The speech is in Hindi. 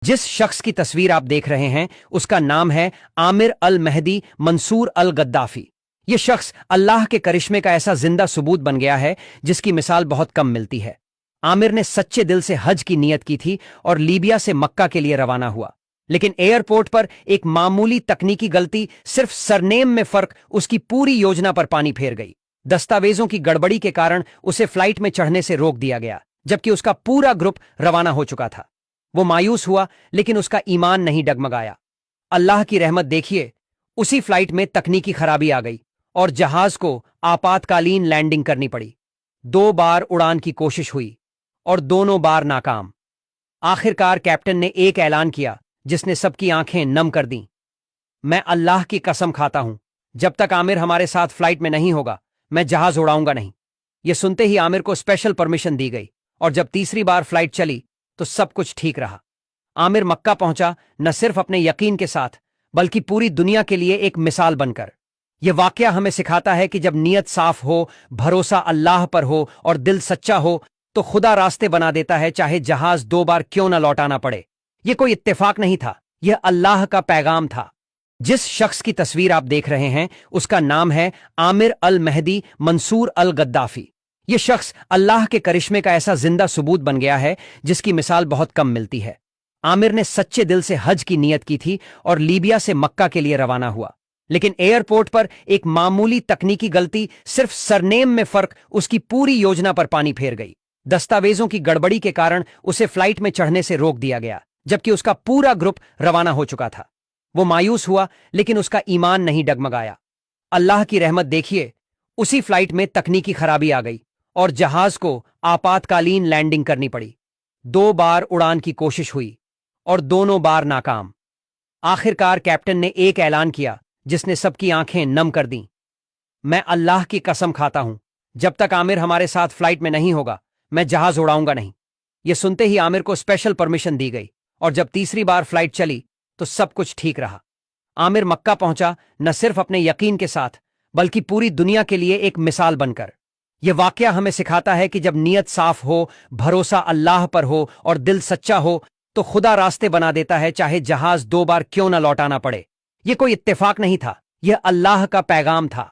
जिस शख्स की तस्वीर आप देख रहे हैं उसका नाम है आमिर अल महदी मंसूर अल गद्दाफी। यह शख्स अल्लाह के करिश्मे का ऐसा जिंदा सबूत बन गया है जिसकी मिसाल बहुत कम मिलती है। आमिर ने सच्चे दिल से हज की नीयत की थी और लीबिया से मक्का के लिए रवाना हुआ, लेकिन एयरपोर्ट पर एक मामूली तकनीकी गलती, सिर्फ सरनेम में फर्क, उसकी पूरी योजना पर पानी फेर गई। दस्तावेजों की गड़बड़ी के कारण उसे फ्लाइट में चढ़ने से रोक दिया गया, जबकि उसका पूरा ग्रुप रवाना हो चुका था। वो मायूस हुआ, लेकिन उसका ईमान नहीं डगमगाया। अल्लाह की रहमत देखिए, उसी फ्लाइट में तकनीकी खराबी आ गई और जहाज को आपातकालीन लैंडिंग करनी पड़ी। 2 बार उड़ान की कोशिश हुई और दोनों बार नाकाम। आखिरकार कैप्टन ने एक ऐलान किया जिसने सबकी आंखें नम कर दीं। मैं अल्लाह की कसम खाता हूं, जब तक आमिर हमारे साथ फ्लाइट में नहीं होगा, मैं जहाज उड़ाऊंगा नहीं। यह सुनते ही आमिर को स्पेशल परमिशन दी गई और जब तीसरी बार फ्लाइट चली तो सब कुछ ठीक रहा। आमिर मक्का पहुंचा, न सिर्फ अपने यकीन के साथ बल्कि पूरी दुनिया के लिए एक मिसाल बनकर। यह वाकया हमें सिखाता है कि जब नीयत साफ हो, भरोसा अल्लाह पर हो और दिल सच्चा हो तो खुदा रास्ते बना देता है, चाहे जहाज 2 बार क्यों न लौटाना पड़े। यह कोई इत्तेफाक नहीं था, यह अल्लाह का पैगाम था। जिस शख्स की तस्वीर आप देख रहे हैं उसका नाम है आमिर अल महदी मंसूर अल गद्दाफी। यह शख्स अल्लाह के करिश्मे का ऐसा जिंदा सबूत बन गया है जिसकी मिसाल बहुत कम मिलती है। आमिर ने सच्चे दिल से हज की नीयत की थी और लीबिया से मक्का के लिए रवाना हुआ, लेकिन एयरपोर्ट पर एक मामूली तकनीकी गलती, सिर्फ सरनेम में फर्क, उसकी पूरी योजना पर पानी फेर गई। दस्तावेजों की गड़बड़ी के कारण उसे फ्लाइट में चढ़ने से रोक दिया गया, जबकि उसका पूरा ग्रुप रवाना हो चुका था। वो मायूस हुआ, लेकिन उसका ईमान नहीं डगमगाया। अल्लाह की रहमत देखिए, उसी फ्लाइट में तकनीकी खराबी आ गई और जहाज को आपातकालीन लैंडिंग करनी पड़ी। 2 बार उड़ान की कोशिश हुई और दोनों बार नाकाम। आखिरकार कैप्टन ने एक ऐलान किया जिसने सबकी आंखें नम कर दीं। मैं अल्लाह की कसम खाता हूं, जब तक आमिर हमारे साथ फ्लाइट में नहीं होगा, मैं जहाज उड़ाऊंगा नहीं। यह सुनते ही आमिर को स्पेशल परमिशन दी गई और जब तीसरी बार फ्लाइट चली तो सब कुछ ठीक रहा। आमिर मक्का पहुंचा, न सिर्फ अपने यकीन के साथ बल्कि पूरी दुनिया के लिए एक मिसाल बनकर। यह वाकया हमें सिखाता है कि जब नीयत साफ हो, भरोसा अल्लाह पर हो और दिल सच्चा हो तो खुदा रास्ते बना देता है, चाहे जहाज 2 बार क्यों न लौटाना पड़े। यह कोई इत्तेफाक नहीं था, यह अल्लाह का पैगाम था।